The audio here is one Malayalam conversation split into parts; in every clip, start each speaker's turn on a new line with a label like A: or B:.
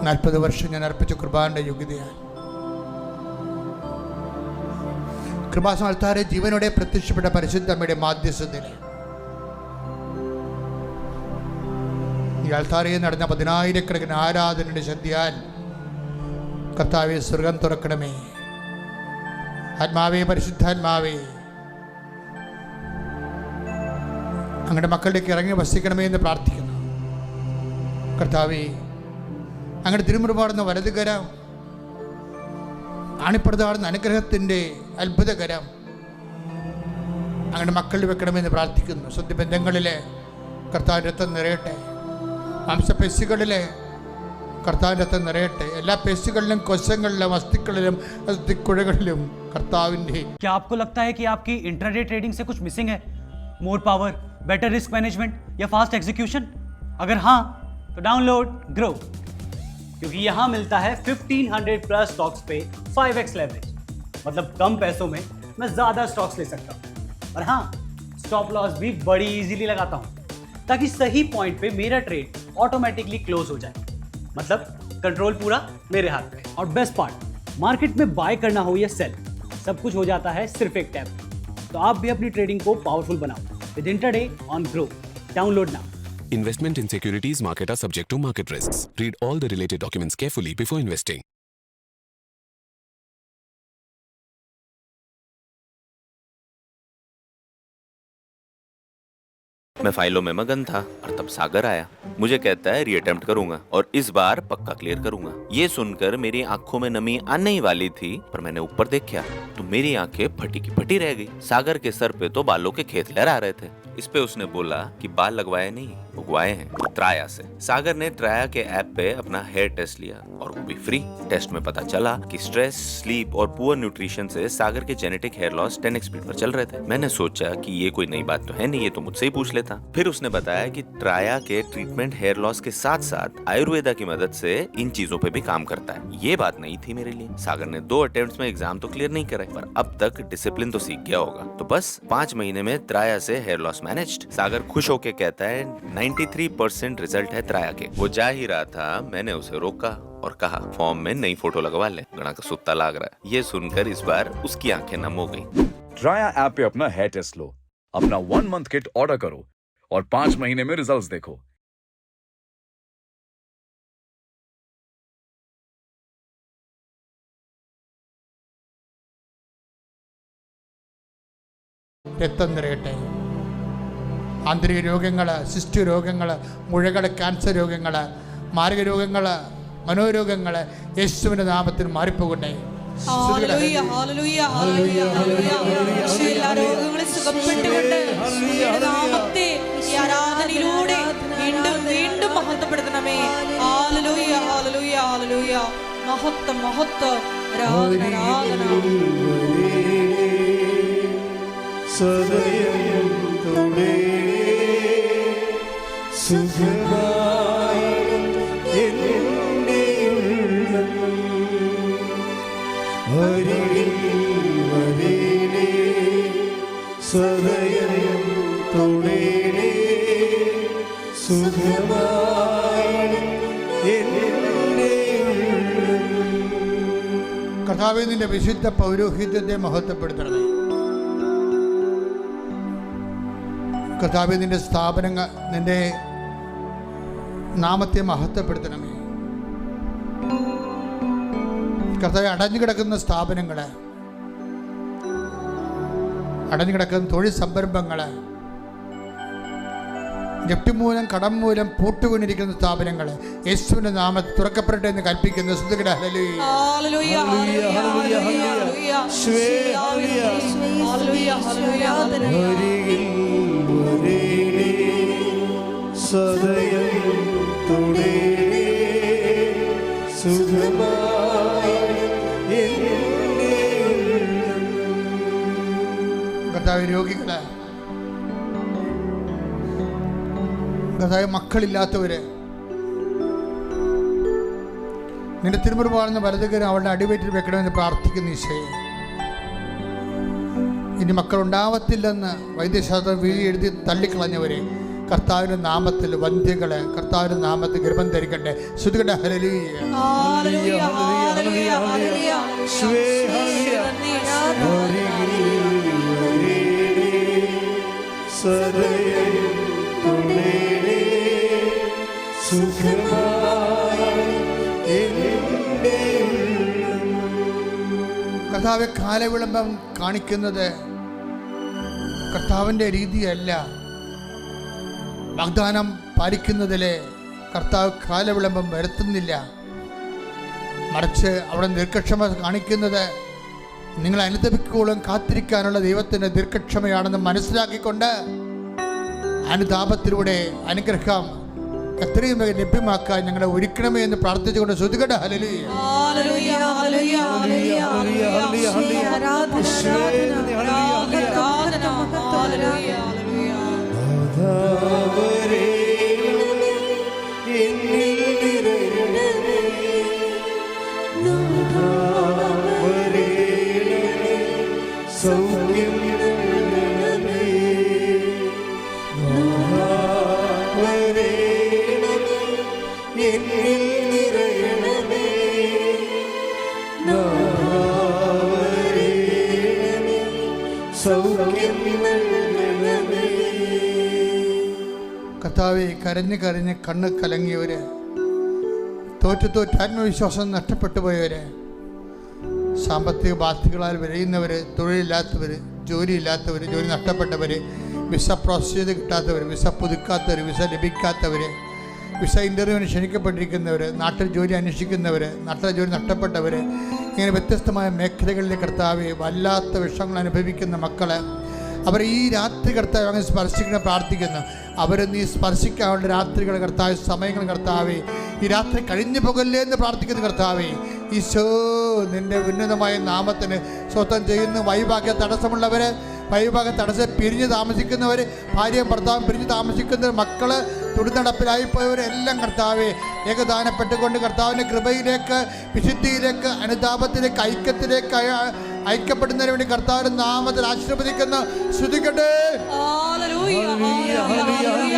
A: 40 വർഷം ഞാൻ അർപ്പിച്ച കൃപാന്റെ യോഗ്യതയാൽ കൃപാസന അൾത്താരെ ജീവനോടെ പ്രത്യക്ഷപ്പെട്ട പരിശുദ്ധ അമ്മയുടെ മാധ്യസ്ഥതയിൽ ഈ അൾത്താരയിൽ നടന്ന 10,000-കണക്കിന് ആരാധനയുടെ ശക്തിയാൽ കർത്താവെ സ്വർഗം തുറക്കണമേ. ആത്മാവേ, പരിശുദ്ധാത്മാവേ, അങ്ങയുടെ മക്കളിലേക്ക് ഇറങ്ങി വസിക്കണമേ എന്ന് പ്രാർത്ഥിക്കുന്നു. കർത്താവേ, അങ്ങയുടെ തിരുമുറുപാടുന്ന വലതുകരം, ആണിപ്പടുതാടുന്ന അനുഗ്രഹത്തിൻ്റെ അത്ഭുതകരം അങ്ങയുടെ മക്കളിൽ വെക്കണമെന്ന് പ്രാർത്ഥിക്കുന്നു. സ്വന്തബന്ധങ്ങളിലെ കർത്താവിൻ്റെ രക്തം നിറയട്ടെ. മാംസപെശികളിലെ കർത്താവിൻ്റെ രക്തം നിറയട്ടെ. എല്ലാ പെശികളിലും കൊശങ്ങളിലും അസ്ഥികളിലും അസ്ഥിക്കുഴകളിലും കർത്താവിൻ്റെ.
B: क्या आपको लगता है कि आपकी इंट्राडे ट्रेडिंग से कुछ मिसिंग है? More power, better risk management या फास्ट एग्जीक्यूशन? अगर हाँ तो डाउनलोड ग्रो, क्योंकि यहाँ मिलता है 1500 प्लस स्टॉक्स पे 5x लेवरेज. मतलब कम पैसों में मैं ज़्यादा स्टॉक्स ले सकता हूँ. और हाँ, स्टॉप लॉस भी बड़ी इजीली लगाता हूँ ताकि सही पॉइंट पे मेरा ट्रेड ऑटोमेटिकली क्लोज हो जाए. मतलब कंट्रोल पूरा मेरे हाथ में. और बेस्ट पार्ट, मार्केट में बाय करना हो या सेल, सब कुछ हो जाता है सिर्फ एक टैप. तो आप भी अपनी ट्रेडिंग को पावरफुल बनाओ with intraday on grow. Download now.
C: Investment in securities market are subject to market risks. Read all the related documents carefully before investing.
D: मैं फाइलों में मगन था और तब सागर आया. मुझे कहता है रीअटेम्प्ट करूंगा और इस बार पक्का क्लियर करूंगा. ये सुनकर मेरी आंखों में नमी आने ही वाली थी, पर मैंने ऊपर देखा तो मेरी आंखें फटी की फटी रह गई. सागर के सर पे तो बालों के खेत लहरा रहे थे. इस पे उसने बोला कि बाल लगवाए नहीं, उगवाए हैं ट्राया से. सागर ने ट्राया के ऐप पे अपना हेयर टेस्ट लिया और वो भी फ्री. टेस्ट में पता चला कि स्ट्रेस, स्लीप और पुअर न्यूट्रिशन से सागर के genetic hair loss 10x speed पर चल रहे थे. मैंने सोचा कि ये कोई नई बात तो है नहीं, ये तो मुझसे ही पूछ लेता. फिर उसने बताया कि ट्राया के ट्रीटमेंट हेयर लॉस के साथ साथ आयुर्वेदा की मदद से इन चीजों पे भी काम करता है. ये बात नहीं थी मेरे लिए. सागर ने 2 अटेम्प्ट्स में एग्जाम तो क्लियर नहीं करे, पर अब तक डिसिप्लिन तो सीख गया होगा. तो बस 5 महीने में ट्राया से हेयर लॉस मैनेज्ड. सागर खुश होके कहता है 93% रिजल्ट है ट्राया के. वो जा ही रहा था, मैंने उसे रोका और कहा फॉर्म में नई फोटो लगवा ले, गणा का सुत्ता लाग रहा है. ये सुनकर इस बार उसकी आंखें नम हो गई.
E: ट्राया ऐप पे अपना हेयर टेस्ट लो, अपना 1 मंथ किट ऑर्डर करो और 5 महीने में रिजल्ट्स देखो.
A: രക്തം നിറയട്ടെ. ആന്തരിക രോഗങ്ങൾ, സിസ്റ്റ് രോഗങ്ങൾ, മുഴകൾ, ക്യാൻസർ രോഗങ്ങൾ, മാരക രോഗങ്ങൾ, മനോരോഗങ്ങൾ യേശുവിന്റെ നാമത്തിൽ മാറിപ്പോകട്ടെ.
F: Hallelujah, hallelujah, hallelujah, hallelujah. എല്ലാ രോഗങ്ങളും സുഖപ്പെട്ടുകൊണ്ട് നാമത്തെ ഈ ആരാധനയിലൂടെ വീണ്ടും വീണ്ടും മഹത്വപ്പെടുത്തണമേ. Hallelujah, hallelujah, hallelujah. മഹത്വം, മഹത്വം, ആരാധന, ആരാധന.
G: സദയം തൊടേ സുഖമായി എന്നെ ഉള്ളം അരികിൽ വരേണേ. സദയം തൊടേ സുഖമായി എന്നെ ഉള്ളം.
A: കർത്താവേ, നിന്റെ വിശുദ്ധ പൗരോഹിത്യത്തെ മഹത്വപ്പെടുത്തണമേ. കർത്താവേ, നിന്റെ സ്ഥാപനങ്ങൾ, നിന്റെ നാമത്തെ മഹത്വപ്പെടുത്തണമേ. കർത്താവേ, അടഞ്ഞു കിടക്കുന്ന സ്ഥാപനങ്ങൾ, അടഞ്ഞു കിടക്കുന്ന തൊഴിൽ സംരംഭങ്ങൾ, ജപ്തി മൂലം, കടം മൂലം പൂട്ടുകൊണ്ടിരിക്കുന്ന സ്ഥാപനങ്ങൾ യേശുവിന്റെ നാമത്തിൽ തുറക്കപ്പെടട്ടെ എന്ന് കൽപ്പിക്കുന്നു.
F: Hallelujah, hallelujah, hallelujah, hallelujah.
G: സദയം തൊടേ സുഖമായി എന്നെ ഉള്ളം.
A: കർത്താവേ, രോഗികള്, കർത്താവേ, മക്കളില്ലാത്തവര്, നിന്റെ തിരുമുറുപാടുന്ന വലതുകരം അവളുടെ അടിവയറ്റിൽ വെക്കണമെന്ന് പ്രാർത്ഥിക്കുന്ന ഈശോയെ. ഇനി മക്കളുണ്ടാവത്തില്ലെന്ന് വൈദ്യശാസ്ത്രം എഴുതി തള്ളിക്കളഞ്ഞവരെ കർത്താവിൻ്റെ നാമത്തിൽ വന്ധ്യകളെ കർത്താവിൻ്റെ നാമത്തിൽ ഗർഭം ധരിക്കട്ടെ. ശ്രുതികട്ടെ ഹല്ലേലൂയ.
F: ഹല്ലേലൂയ ഹല്ലേലൂയ ഹല്ലേലൂയ
G: സദയം തുണേണേ സുഖമായി എൻ്റെ
A: കർത്താവ് കാലവിളംബം കാണിക്കുന്നത് കർത്താവിൻ്റെ രീതിയല്ല. വാഗ്ദാനം പാലിക്കുന്നതിലെ കർത്താവ് കാലവിളംബം വരുത്തുന്നില്ല. മറിച്ച് അവിടെ ദീർഘക്ഷമ കാണിക്കുന്നത് നിങ്ങൾ അനുദപിക്കോളം കാത്തിരിക്കാനുള്ള ദൈവത്തിൻ്റെ ദീർഘക്ഷമയാണെന്ന് മനസ്സിലാക്കിക്കൊണ്ട് അനുതാപത്തിലൂടെ അനുഗ്രഹം എത്രയും വേഗം ലഭ്യമാക്കാൻ ഞങ്ങളെ ഒരുക്കണമേ എന്ന് പ്രാർത്ഥിച്ചുകൊണ്ട് ശ്രുതികട്ടെ hallelujah.
F: Hallelujah hallelujah hallelujah hallelujah ആരാധന ആരാധന ഹല്ലേലൂയ ഹല്ലേലൂയ
G: നാഥാവരേ എന്നിൽ നിറയണമേ നാഥാവരേ സൗഖ്യം നൽകണമേ നാഥാവരേ എന്നിൽ നിറയണമേ നാഥാവരേ സൗഖ്യം നൽകണമേ.
A: കർത്താവെ, കരഞ്ഞ് കരഞ്ഞ് കണ്ണ് കലങ്ങിയവര്, തോറ്റ് ആത്മവിശ്വാസം നഷ്ടപ്പെട്ടു പോയവര്, സാമ്പത്തിക ബാധ്യതകളാൽ വിരയുന്നവർ, തൊഴിലില്ലാത്തവർ, ജോലിയില്ലാത്തവർ, ജോലി നഷ്ടപ്പെട്ടവർ, വിസ പ്രോസസ് ചെയ്ത് കിട്ടാത്തവർ, വിസ പുതുക്കാത്തവർ, വിസ ലഭിക്കാത്തവർ, വിസ ഇൻ്റർവ്യൂവിന് ക്ഷണിക്കപ്പെട്ടിരിക്കുന്നവർ, നാട്ടിൽ ജോലി അന്വേഷിക്കുന്നവർ, നാട്ടിലെ ജോലി നഷ്ടപ്പെട്ടവർ, ഇങ്ങനെ വ്യത്യസ്തമായ മേഖലകളിലെ കർത്താവെ വല്ലാത്ത വിഷമങ്ങൾ അനുഭവിക്കുന്ന മക്കളെ അവർ ഈ രാത്രി കർത്താവ് അങ്ങനെ സ്പർശിക്കണം പ്രാർത്ഥിക്കുന്നു. അവരെ നീ സ്പർശിക്കാനുള്ള രാത്രികൾ കർത്താവ്, സമയങ്ങൾ കർത്താവെ ഈ രാത്രി കഴിഞ്ഞു പോകല്ലേ എന്ന് പ്രാർത്ഥിക്കുന്നു കർത്താവെ. ഈശോ, നിൻ്റെ ഉന്നതമായ നാമത്തിന് സ്വന്തം ചെയ്യുന്നു. വൈഭാഗ്യ തടസ്സമുള്ളവർ, വൈഭാഗ്യ തടസ്സം പിരിഞ്ഞ് താമസിക്കുന്നവർ, ഭാര്യയും ഭർത്താവും പിരിഞ്ഞ് താമസിക്കുന്നവർ, മക്കള് തുടുനടപ്പിലായിപ്പോയവരെല്ലാം കർത്താവെ ഏകദാനപ്പെട്ടുകൊണ്ട് കർത്താവിൻ്റെ കൃപയിലേക്ക്, വിശുദ്ധിയിലേക്ക്, അനുതാപത്തിലേക്ക്, ഐക്യത്തിലേക്ക് ഐക്യപ്പെടുന്നതിന് വേണ്ടി കർത്താവിന്റെ നാമത്തിൽ ആശീർവദിക്കുന്നു. ശ്രുതിക്കട്ടെ.
F: ഹല്ലേലൂയ ഹല്ലേലൂയ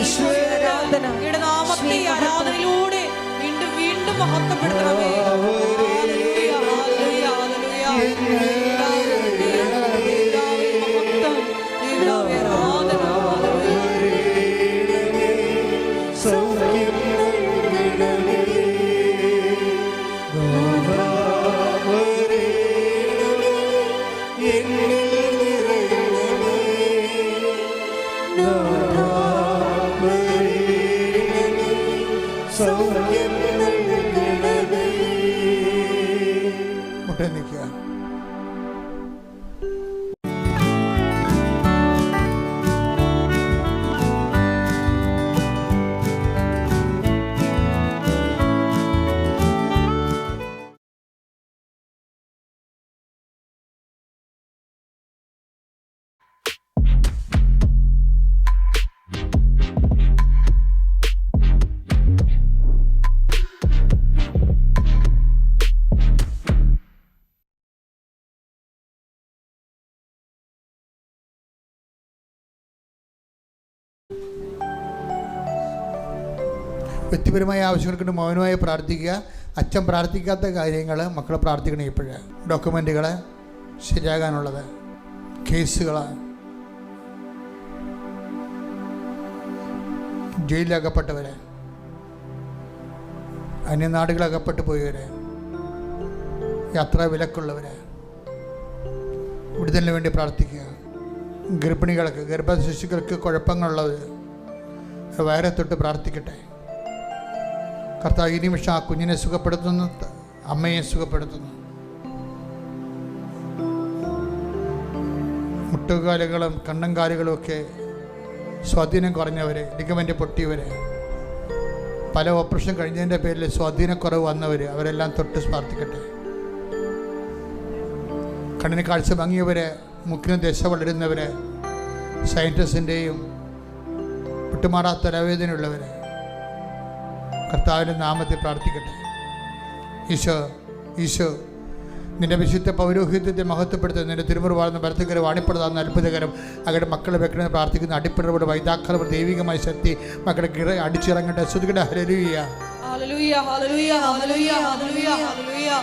F: ഈശോയുടെ നാമത്തെ ആരാധനയിലൂടെ വീണ്ടും വീണ്ടും മഹത്വപ്പെടുത്തണമേ. ഹല്ലേലൂയ ഹല്ലേലൂയ
G: സൗഖ്യം നൽകണമേ നാഥാവരേ എന്നിൽ നിറയണമേ നാഥാവരേ സൗഖ്യം നൽകണമേ.
A: മുട്ടേ നിൽക്കുക. വ്യക്തിപരമായ ആവശ്യങ്ങൾക്ക് മൗനമായി പ്രാർത്ഥിക്കുക. അച്ഛൻ പ്രാർത്ഥിക്കാത്ത കാര്യങ്ങൾ മക്കൾ പ്രാർത്ഥിക്കണം. ഇപ്പോഴ് ഡോക്യുമെൻറ്റുകൾ ശരിയാകാനുള്ളത്, കേസുകൾ, ജയിലിലകപ്പെട്ടവർ, അന്യനാടുകളകപ്പെട്ടു പോയവർ, യാത്രാ വിലക്കുള്ളവർ, വിടുതലിന് വേണ്ടി പ്രാർത്ഥിക്കുക. ഗർഭിണികൾക്ക്, ഗർഭശിശുക്കൾക്ക് കുഴപ്പങ്ങളുള്ളവർ വയറെ തൊട്ട് പ്രാർത്ഥിക്കട്ടെ. കർത്താവ് ഈ നിമിഷം ആ കുഞ്ഞിനെ സുഖപ്പെടുത്തുന്നു, അമ്മയെ സുഖപ്പെടുത്തുന്നു. മുട്ടുകാലുകളും കണ്ണങ്കാലുകളും ഒക്കെ സ്വാധീനം കുറഞ്ഞവർ, ലിഗമെൻ്റ് പൊട്ടിയവർ, പല ഓപ്പറേഷൻ കഴിഞ്ഞതിൻ്റെ പേരിൽ സ്വാധീനക്കുറവ് വന്നവർ, അവരെല്ലാം തൊട്ട് പ്രാർത്ഥിക്കട്ടെ. കണ്ണിന് കാഴ്ച ഭംഗിയവർ, മുക്കിന് ദശ വളരുന്നവർ, സയൻറ്റിസ്റ്റിൻ്റെയും വിട്ടുമാറാത്ത തലവേദനയുള്ളവർ കർത്താവിൻ്റെ നാമത്തിൽ പ്രാർത്ഥിക്കട്ടെ. ഈശോ, ഈശോ നിന്റെ വിശുദ്ധ പൗരോഹിത്യത്തെ മഹത്വപ്പെടുത്തുന്ന നിന്റെ തിരുമുറിവാർന്ന ഭരത്തകരം വാണിപ്പെടുത്താവുന്ന അത്ഭുതകരം അവരുടെ മക്കളെ വെക്കണമെന്ന് പ്രാർത്ഥിക്കുന്ന അടിപ്പിടപെടെ വൈതാക്കള ദൈവികമായ ശക്തി മക്കളെ അടിച്ചിറങ്ങട്ടെ. ശ്രുതികട hallelujah.
F: Hallelujah hallelujah hallelujah hallelujah hallelujah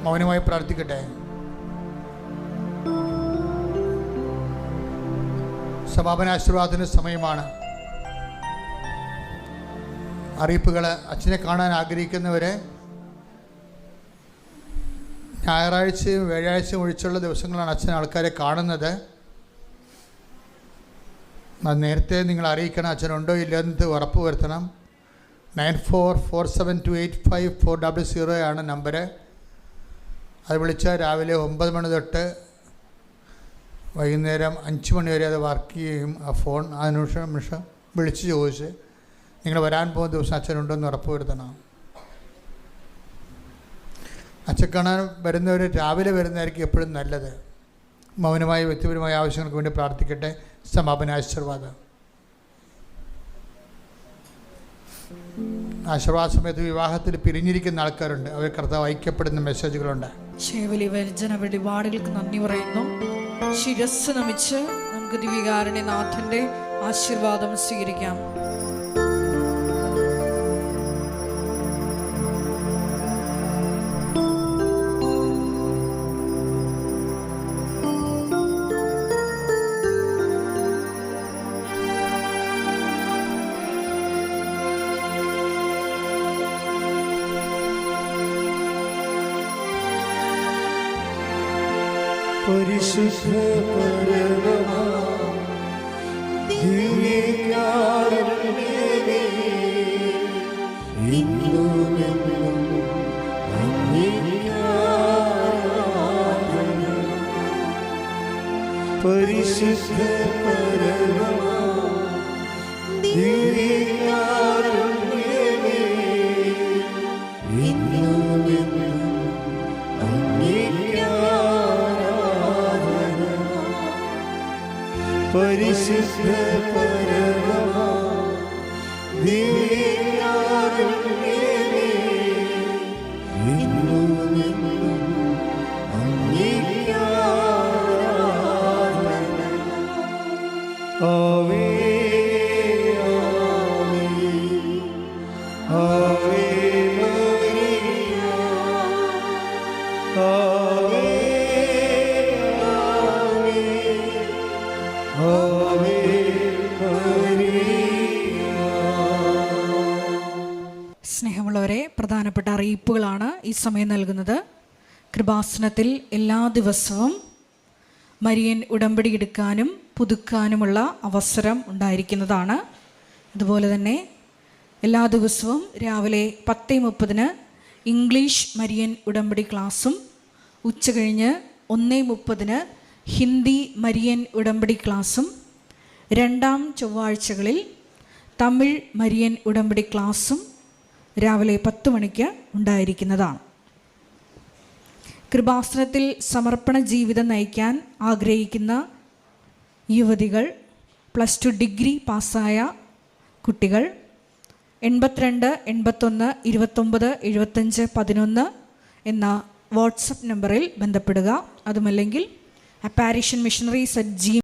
A: മൗനമായി പ്രാർത്ഥിക്കട്ടെ. സമാപന ആശീർവാദത്തിന് സമയമാണ്. അറിയിപ്പുകൾ. അച്ഛനെ കാണാൻ ആഗ്രഹിക്കുന്നവരെ ഞായറാഴ്ചയും വ്യാഴാഴ്ചയും ഒഴിച്ചുള്ള ദിവസങ്ങളാണ് അച്ഛൻ ആൾക്കാരെ കാണുന്നത്. അത് നേരത്തെ നിങ്ങൾ അറിയിക്കണം. അച്ഛനുണ്ടോ ഇല്ലെന്ന് ഉറപ്പ് വരുത്തണം. 9447285400 ആണ് നമ്പർ. അത് വിളിച്ചാൽ രാവിലെ 9 മണി തൊട്ട് വൈകുന്നേരം 5 മണി വരെ അത് വർക്ക് ചെയ്യും. ആ ഫോൺ ആ നിമിഷം വിളിച്ച് ചോദിച്ച് നിങ്ങൾ വരാൻ പോകുന്ന ദിവസം അച്ഛനുണ്ടോയെന്ന് ഉറപ്പ് വരുത്തണം. അച്ഛൻ കാണാൻ വരുന്നവർ രാവിലെ വരുന്നതായിരിക്കും എപ്പോഴും നല്ലത്. മൗനമായി വ്യക്തിപരമായ ആവശ്യങ്ങൾക്ക് വേണ്ടി പ്രാർത്ഥിക്കട്ടെ. സമാപന ആശീർവാദം. ആശീർവാദ സമയത്ത് വിവാഹത്തിൽ പിരിഞ്ഞിരിക്കുന്ന ആൾക്കാരുണ്ട്. അവർ കർത്താവ് ഐക്യപ്പെടുന്ന മെസ്സേജുകളുണ്ട്.
F: ശേവലി വർജന വെളിപാടുകൾക്ക് നന്ദി പറയുന്നു. ശിരസ് നമിച്ച് നമുക്ക് ദിവ്യകാരുണ്യനാഥന്റെ ആശീർവാദം സ്വീകരിക്കാം.
G: പരിശുദ്ധ പരമമാ ദിവ്യകാരുണ്യമേ, ഇന്നുമെന്നും അങ്ങേക്ക് ആരാധന. പരിശുദ്ധ പരമമാ ദിവ്യകാരുണ്യമേ, ഇന്നുമെന്നും അങ്ങേക്ക് പരിശുദ്ധ പരമമാ ദിവ്യകാരുണ്യമേ, ഇന്നുമെന്നും അങ്ങേക്ക് ആരാധന. ആവേ ആവേ മരിയ, ആവേ
F: സ്നേഹമുള്ളവരെ, പ്രധാനപ്പെട്ട അറിയിപ്പുകളാണ് ഈ സമയം നൽകുന്നത്. കൃപാസനത്തിൽ എല്ലാ ദിവസവും മരിയൻ ഉടമ്പടി എടുക്കാനും പുതുക്കാനുമുള്ള അവസരം ഉണ്ടായിരിക്കുന്നതാണ്. അതുപോലെ തന്നെ എല്ലാ ദിവസവും രാവിലെ 10:30 ഇംഗ്ലീഷ് മരിയൻ ഉടമ്പടി ക്ലാസ്സും ഉച്ചകഴിഞ്ഞ് 1:30 ഹിന്ദി മരിയൻ ഉടമ്പടി ക്ലാസ്സും രണ്ടാം ചൊവ്വാഴ്ചകളിൽ തമിഴ് മരിയൻ ഉടമ്പടി ക്ലാസ്സും രാവിലെ 10 മണിക്ക് ഉണ്ടായിരിക്കുന്നതാണ്. കൃപാസനത്തിൽ സമർപ്പണ ജീവിതം നയിക്കാൻ ആഗ്രഹിക്കുന്ന യുവതികൾ, +2 ഡിഗ്രി പാസ്സായ കുട്ടികൾ 82 81 29 75 11 എന്ന വാട്സപ്പ് നമ്പറിൽ ബന്ധപ്പെടുക. അതുമല്ലെങ്കിൽ അപ്പാരിഷൻ മിഷണറീസ്@gmail